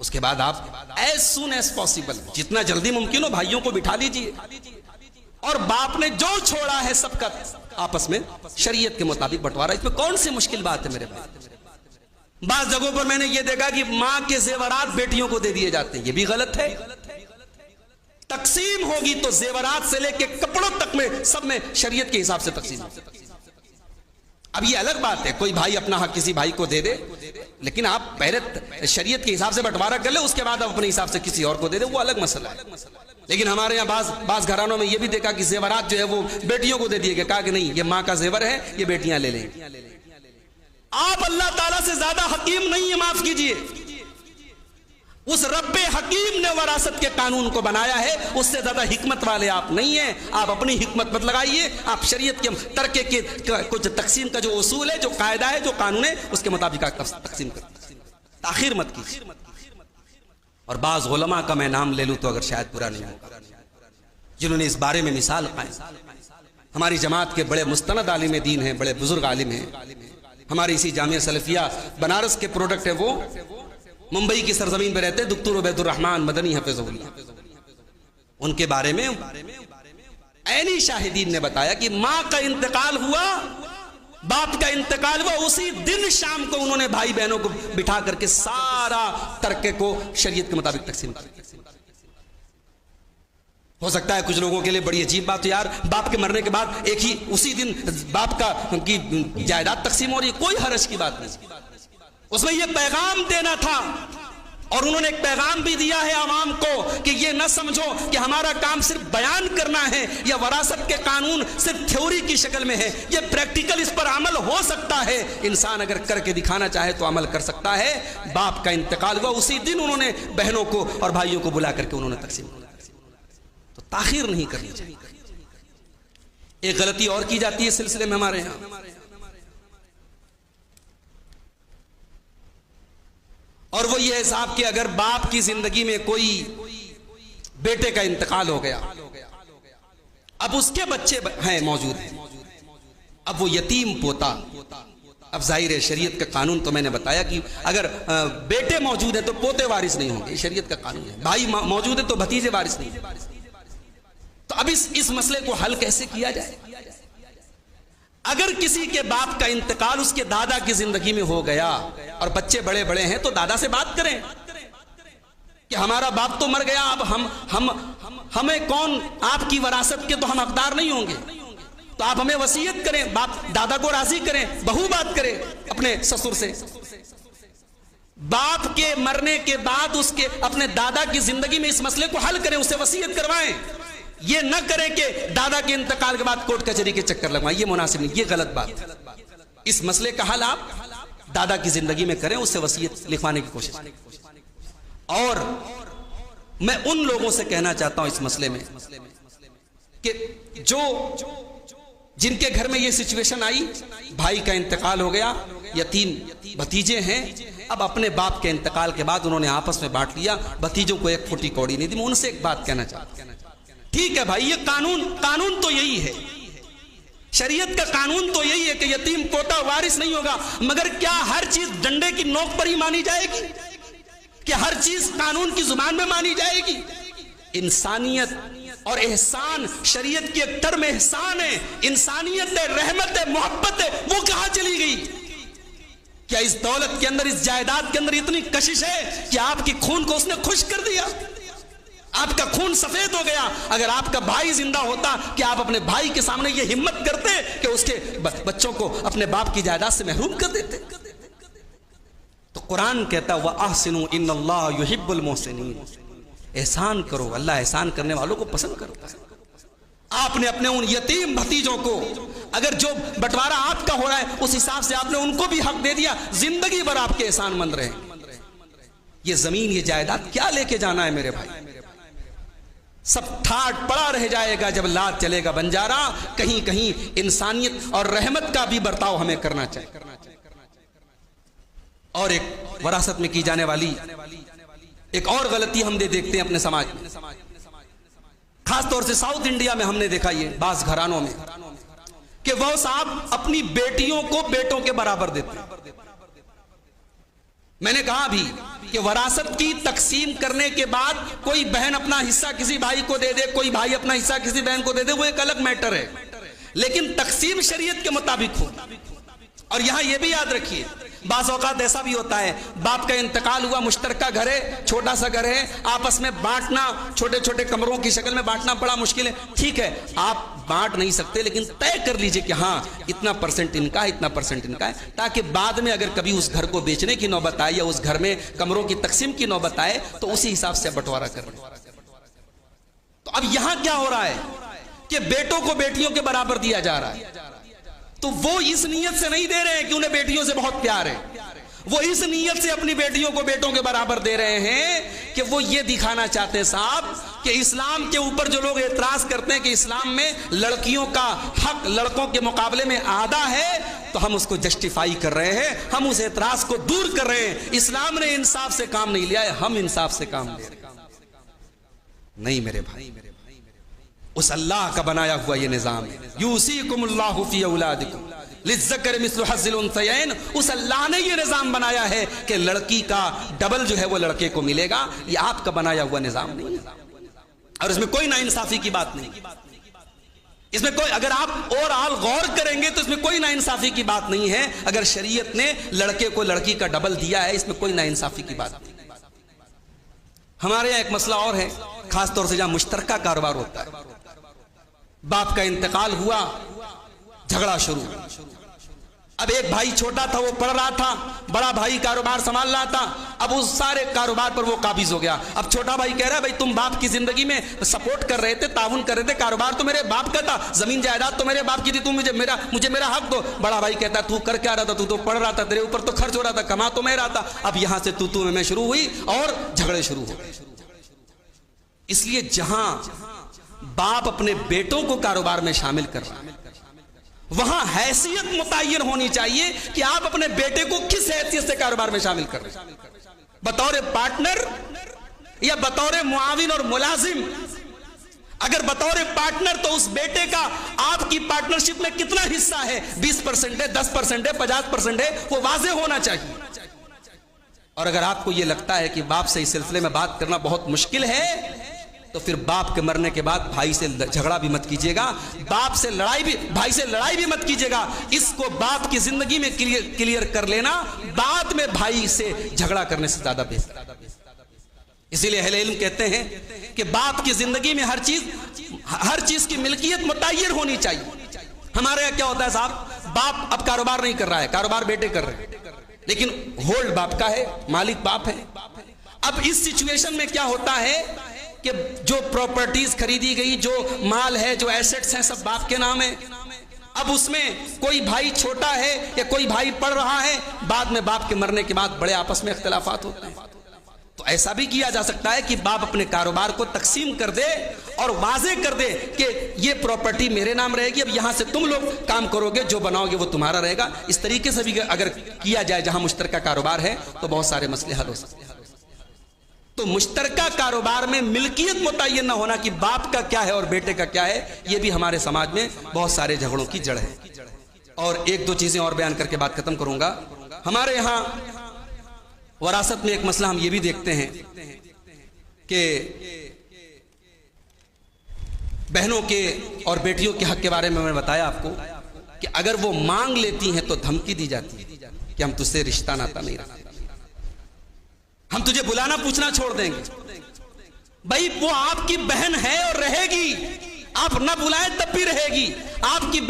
اس کے بعد آپ as soon as possible جتنا جلدی ممکن ہو بھائیوں کو بٹھا لیجئے, اور باپ نے جو چھوڑا ہے سب کا آپس میں شریعت کے مطابق بٹوارا. اس میں کون سی مشکل بات ہے میرے بھائی؟ بعض جگہوں پر میں نے یہ دیکھا کہ ماں کے زیورات بیٹیوں کو دے دیے جاتے ہیں, یہ بھی غلط ہے. تقسیم ہوگی تو زیورات سے لے کے کپڑوں تک میں سب میں شریعت کے حساب سے تقسیم ہوگی. اب یہ الگ بات ہے کوئی بھائی اپنا حق کسی بھائی کو دے دے, لیکن آپ پہلے شریعت کے حساب سے بٹوارا کر لیں, اس کے بعد آپ اپنے حساب سے کسی اور کو دے دیں, وہ الگ مسئلہ ہے. لیکن ہمارے یہاں بعض گھرانوں میں یہ بھی دیکھا کہ زیورات جو ہے وہ بیٹیوں کو دے دیے گئے, کہا کہ نہیں یہ ماں کا زیور ہے, یہ بیٹیاں لے لیں. آپ اللہ تعالیٰ سے زیادہ حکیم نہیں ہیں, معاف کیجئے. اس رب حکیم نے وراثت کے قانون کو بنایا ہے, اس سے زیادہ حکمت والے آپ نہیں ہیں. آپ اپنی حکمت مت لگائیے, آپ شریعت کے ترکے کے کچھ تقسیم کا جو اصول ہے, جو قاعدہ ہے, جو قانون ہے, اس کے مطابق تقسیم کریں, تاخیر مت کیجیے. اور بعض علماء کا میں نام لے لوں تو اگر شاید برا نہیں ہوگا, جنہوں نے اس بارے میں مثال قائم. ہماری جماعت کے بڑے مستند عالم دین ہیں, بڑے بزرگ عالم ہیں, ہماری اسی جامعہ سلفیہ بنارس کے پروڈکٹ ہیں, وہ ممبئی کی سرزمین پہ رہتے, دکتور عبید الرحمن مدنی حفظہ اللہ. ان کے بارے میں عینی شاہدین نے بتایا کہ ماں کا انتقال ہوا, باپ کا انتقال ہوا, اسی دن شام کو انہوں نے بھائی بہنوں کو بٹھا کر کے سارا ترکے کو شریعت کے مطابق تقسیم کیا. ہو سکتا ہے کچھ لوگوں کے لیے بڑی عجیب بات, یار باپ کے مرنے کے بعد ایک ہی اسی دن باپ کی جائیداد تقسیم ہو رہی ہے, کوئی حرج کی بات نہیں. اس میں یہ پیغام دینا تھا اور انہوں نے ایک پیغام بھی دیا ہے عوام کو کہ یہ نہ سمجھو کہ ہمارا کام صرف بیان کرنا ہے یا وراثت کے قانون صرف تھیوری کی شکل میں ہے، یہ پریکٹیکل، اس پر عمل ہو سکتا ہے، انسان اگر کر کے دکھانا چاہے تو عمل کر سکتا ہے۔ باپ کا انتقال ہوا، اسی دن انہوں نے بہنوں کو اور بھائیوں کو بلا کر کے انہوں نے تقسیم کیا۔ تو تاخیر نہیں کرنی چاہیے۔ ایک غلطی اور کی جاتی ہے سلسلے میں ہمارے ہاں، اور وہ یہ حساب کہ اگر باپ کی زندگی میں کوئی بیٹے کا انتقال ہو گیا، اب اس کے بچے ہیں موجود ہیں، اب وہ یتیم پوتا، اب ظاہر ہے شریعت کا قانون تو میں نے بتایا کہ اگر بیٹے موجود ہیں تو پوتے وارث نہیں ہوں گے، شریعت کا قانون ہے، بھائی موجود ہے تو بھتیجے وارث نہیں ہیں۔ تو اب اس مسئلے کو حل کیسے کیا جائے؟ اگر کسی کے باپ کا انتقال اس کے دادا کی زندگی میں ہو گیا اور بچے بڑے بڑے ہیں تو دادا سے بات کریں کہ ہمارا باپ تو مر گیا، اب ہمیں کون، آپ کی وراثت کے تو ہم حقدار نہیں ہوں گے، تو آپ ہمیں وصیت کریں، باپ دادا کو راضی کریں، بہو بات کرے اپنے سسر سے، باپ کے مرنے کے بعد اس کے اپنے دادا کی زندگی میں اس مسئلے کو حل کریں، اسے وصیت کروائیں، یہ نہ کریں کہ دادا کے انتقال کے بعد کورٹ کچہری کے چکر لگوائیں، یہ مناسب نہیں، یہ غلط بات۔ اس مسئلے کا حل آپ دادا کی زندگی میں کریں، اس سے وصیت لکھوانے کی کوشش کریں۔ اور میں ان لوگوں سے کہنا چاہتا ہوں اس مسئلے میں کہ جن کے گھر میں یہ سچویشن آئی، بھائی کا انتقال ہو گیا، یتیم بھتیجے ہیں، اب اپنے باپ کے انتقال کے بعد انہوں نے آپس میں بانٹ لیا، بھتیجوں کو ایک پھوٹی کوڑی نہیں دی، میں ان سے ایک بات کہنا چاہتا ہوں، ٹھیک ہے بھائی، یہ قانون تو یہی ہے، شریعت کا قانون تو یہی ہے کہ یتیم پوتا وارث نہیں ہوگا، مگر کیا ہر چیز ڈنڈے کی نوک پر ہی مانی جائے گی؟ کہ ہر چیز قانون کی زبان میں مانی جائے گی؟ انسانیت اور احسان، شریعت کی ایک ٹرم احسان ہے، انسانیت ہے، رحمت ہے، محبت ہے، وہ کہاں چلی گئی؟ کیا اس دولت کے اندر، اس جائیداد کے اندر اتنی کشش ہے کہ آپ کی خون کو اس نے خشک کر دیا؟ آپ کا خون سفید ہو گیا۔ اگر آپ کا بھائی زندہ ہوتا کہ آپ اپنے بھائی کے سامنے یہ ہمت کرتے کہ اس کے بچوں کو اپنے باپ کی جائیداد سے محروم کر دیتے؟ تو قرآن کہتا ہے وَأَحْسِنُوا إِنَّ اللَّهَ يُحِبُّ الْمُحْسِنِينَ، احسان کرو، اللہ احسان کرنے والوں کو پسند کرتا ہے۔ آپ نے اپنے ان یتیم بھتیجوں کو، اگر جو بٹوارا آپ کا ہو رہا ہے اس حساب سے آپ نے ان کو بھی حق دے دیا، زندگی بھر آپ کے احسان مند رہے۔ یہ زمین، یہ جائیداد کیا لے کے جانا ہے میرے بھائی؟ سب ٹھاٹ پڑا رہ جائے گا جب لاد چلے گا بنجارا۔ کہیں کہیں انسانیت اور رحمت کا بھی برتاؤ ہمیں کرنا چاہیے۔ اور ایک وراثت میں کی جانے والی ایک اور غلطی ہم دیکھتے ہیں اپنے سماج میں، خاص طور سے ساؤتھ انڈیا میں ہم نے دیکھا یہ بعض گھرانوں میں کہ وہ صاحب اپنی بیٹیوں کو بیٹوں کے برابر دیتے ہیں۔ میں نے کہا بھی کہ وراثت کی تقسیم کرنے کے بعد کوئی بہن اپنا حصہ کسی بھائی کو دے دے، کوئی بھائی اپنا حصہ کسی بہن کو دے دے، وہ ایک الگ میٹر ہے، لیکن تقسیم شریعت کے مطابق ہو۔ اور یہاں یہ بھی یاد رکھیے، بعض اوقات ایسا بھی ہوتا ہے، باپ کا انتقال ہوا، مشترکہ گھر ہے، چھوٹا سا گھر ہے، آپس میں بانٹنا، چھوٹے چھوٹے کمروں کی شکل میں بانٹنا بڑا مشکل ہے۔ ٹھیک ہے، آپ بانٹ نہیں سکتے، لیکن طے کر لیجئے کہ ہاں اتنا پرسنٹ ان کا ہے، اتنا پرسنٹ ان کا ہے، تاکہ بعد میں اگر کبھی اس گھر کو بیچنے کی نوبت آئے یا اس گھر میں کمروں کی تقسیم کی نوبت آئے تو اسی حساب سے بٹوارا کر لیں۔ تو اب یہاں کیا ہو رہا ہے کہ بیٹوں کو بیٹیوں کے برابر دیا جا رہا ہے، تو وہ اس نیت سے نہیں دے رہے ہیں کہ انہیں بیٹیوں سے بہت پیار ہے، وہ اس نیت سے اپنی بیٹیوں کو بیٹوں کے برابر دے رہے ہیں کہ وہ یہ دکھانا چاہتے ہیں صاحب کہ اسلام کے اوپر جو لوگ اعتراض کرتے ہیں کہ اسلام میں لڑکیوں کا حق لڑکوں کے مقابلے میں آدھا ہے، تو ہم اس کو جسٹیفائی کر رہے ہیں، ہم اس اعتراض کو دور کر رہے ہیں۔ اسلام نے انصاف سے کام نہیں لیا ہے، ہم انصاف سے کام لے رہے ہیں۔ نہیں میرے بھائی، اس اللہ کا بنایا ہوا یہ نظام ہے، یوصیکم اللہ فی اولادکم للذکر مثل حظ الانثیین، اس اللہ نے یہ نظام بنایا ہے کہ لڑکی کا ڈبل جو ہے وہ لڑکے کو ملے گا، یہ آپ کا بنایا ہوا نظام نہیں ہے، اور اس میں کوئی ناانصافی کی بات نہیں، اس میں کوئی، اگر آپ اور آل غور کریں گے تو اس میں کوئی ناانصافی کی بات نہیں ہے۔ اگر شریعت نے لڑکے کو لڑکی کا ڈبل دیا ہے، اس میں کوئی ناانصافی کی بات نہیں۔ ہمارے یہاں ایک مسئلہ اور ہے، خاص طور سے جہاں مشترکہ کاروبار ہوتا ہے، باپ کا انتقال ہوا، جھگڑا شروع، اب ایک بھائی چھوٹا تھا، وہ پڑھ رہا تھا، بڑا بھائی کاروبار سنبھال رہا تھا، اب اس سارے کاروبار پر وہ قابض ہو گیا. اب چھوٹا بھائی کہہ رہا ہے بھائی تم باپ کی زندگی میں سپورٹ کر رہے تھے، تعاون کر رہے تھے، کاروبار تو میرے باپ کا تھا، زمین جائیداد تو میرے باپ کی تھی، تم مجھے میرا حق دو. بڑا بھائی کہتا ہے تو کر کیا رہا تھا، تو پڑھ رہا تھا، تیرے اوپر تو خرچ ہو رہا تھا، کما تو میں رہا تھا. اب یہاں سے تو میں شروع ہوئی اور جھگڑے شروع ہو گئے. اس لیے جہاں باپ اپنے بیٹوں کو کاروبار میں شامل کر رہا ہے وہاں حیثیت متعین ہونی چاہیے کہ آپ اپنے بیٹے کو کس حیثیت سے کاروبار میں شامل کر رہے ہیں، بطور پارٹنر یا بطور معاون اور ملازم. اگر بطور پارٹنر تو اس بیٹے کا آپ کی پارٹنرشپ میں کتنا حصہ ہے، 20% ہے، 10% ہے، 50% ہے، وہ واضح ہونا چاہیے. اور اگر آپ کو یہ لگتا ہے کہ باپ سے اس سلسلے میں بات کرنا بہت مشکل ہے تو پھر باپ کے مرنے کے بعد بھائی سے جھگڑا بھی مت کیجیے گا، بھائی سے لڑائی بھی مت کیجیے گا. اس کو باپ کی زندگی میں کلیئر کر لینا بعد میں بھائی سے جھگڑا کرنے سے زیادہ بہتر ہے. اسی لیے اہل علم کہتے ہیں کہ باپ کی زندگی میں ہر چیز کی ملکیت متعین ہونی چاہیے. ہمارے یہاں کیا ہوتا ہے صاحب، باپ اب کاروبار نہیں کر رہا ہے، کاروبار بیٹے کر رہے ہیں، لیکن ہولڈ باپ کا ہے، مالک باپ ہے. اب اس سچویشن میں کیا ہوتا ہے کہ جو پراپرٹیز خریدی گئی، جو مال ہے، جو ایسٹس ہیں، سب باپ کے نام ہے. اب اس میں کوئی بھائی چھوٹا ہے یا کوئی بھائی پڑھ رہا ہے، بعد میں باپ کے مرنے کے بعد بڑے آپس میں اختلافات ہوتے ہیں. تو ایسا بھی کیا جا سکتا ہے کہ باپ اپنے کاروبار کو تقسیم کر دے اور واضح کر دے کہ یہ پراپرٹی میرے نام رہے گی، اب یہاں سے تم لوگ کام کرو گے، جو بناؤ گے وہ تمہارا رہے گا. اس طریقے سے بھی اگر کیا جائے جہاں مشترکہ کاروبار ہے تو بہت سارے مسئلے حل ہو سکتے ہیں. تو مشترکہ کاروبار میں ملکیت متعین نہ ہونا کہ باپ کا کیا ہے اور بیٹے کا کیا ہے، یہ بھی ہمارے سماج میں بہت سارے جھگڑوں کی جڑ ہے. اور ایک دو چیزیں اور بیان کر کے بات ختم کروں گا. ہمارے یہاں وراثت میں ایک مسئلہ ہم یہ بھی دیکھتے ہیں کہ بہنوں کے اور بیٹیوں کے حق کے بارے میں بتایا آپ کو کہ اگر وہ مانگ لیتی ہیں تو دھمکی دی جاتی ہے کہ ہم تجھ سے رشتہ ناتا نہیں رکھتے، ہم تجھے بلانا پوچھنا چھوڑ دیں گے. بھائی وہ آپ کی بہن ہے اور رہے گی، آپ نہ بلائیں تب بھی رہے گی. آپ کی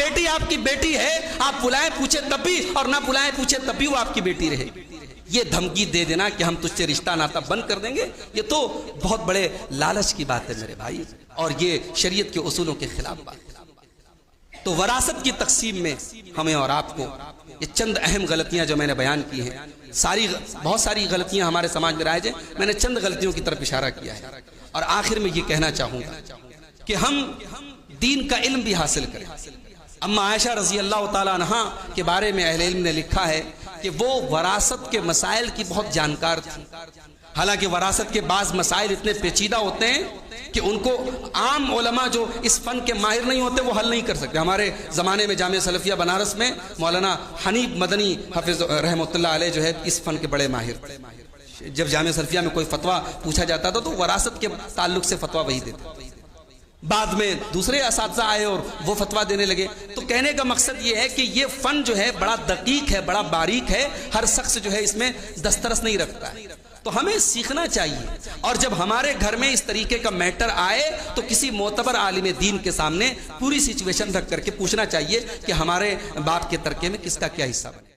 بیٹی ہے، آپ بلائیں پوچھے تب بھی اور نہ بلائیں پوچھے تب بھی وہ آپ کی بیٹی رہے گی. یہ دھمکی دے دینا کہ ہم تجھ سے رشتہ ناتا بند کر دیں گے، یہ تو بہت بڑے لالچ کی بات ہے میرے بھائی، اور یہ شریعت کے اصولوں کے خلاف بات ہے. تو وراثت کی تقسیم میں ہمیں اور آپ کو یہ چند اہم غلطیاں جو میں نے بیان کی ہیں، بہت ساری غلطیاں ہمارے سماج میں رائج ہیں، میں نے چند غلطیوں کی طرف اشارہ کیا ہے. اور آخر میں یہ کہنا چاہوں گا کہ ہم دین کا علم بھی حاصل کریں. اما عائشہ رضی اللہ تعالیٰ عنہا کے بارے میں اہل علم نے لکھا ہے کہ وہ وراثت کے مسائل کی بہت جانکار تھی. حالانکہ وراثت کے بعض مسائل اتنے پیچیدہ ہوتے ہیں کہ ان کو عام علماء جو اس فن کے ماہر نہیں ہوتے وہ حل نہیں کر سکتے. ہمارے زمانے میں جامعہ سلفیہ بنارس میں مولانا حنیف مدنی حافظ رحمۃ اللہ علیہ جو ہے اس فن کے بڑے ماہر تھے. جب جامعہ سلفیہ میں کوئی فتویٰ پوچھا جاتا تھا تو وراثت کے تعلق سے فتویٰ وہی دیتے. بعد میں دوسرے اساتذہ آئے اور وہ فتویٰ دینے لگے. تو کہنے کا مقصد یہ ہے کہ یہ فن جو ہے بڑا دقیق ہے، بڑا باریک ہے، ہر شخص جو ہے اس میں دسترس نہیں رکھتا ہے. تو ہمیں سیکھنا چاہیے، اور جب ہمارے گھر میں اس طریقے کا میٹر آئے تو کسی معتبر عالم دین کے سامنے پوری سچویشن رکھ کر کے پوچھنا چاہیے کہ ہمارے باپ کے ترکے میں کس کا کیا حصہ بنے.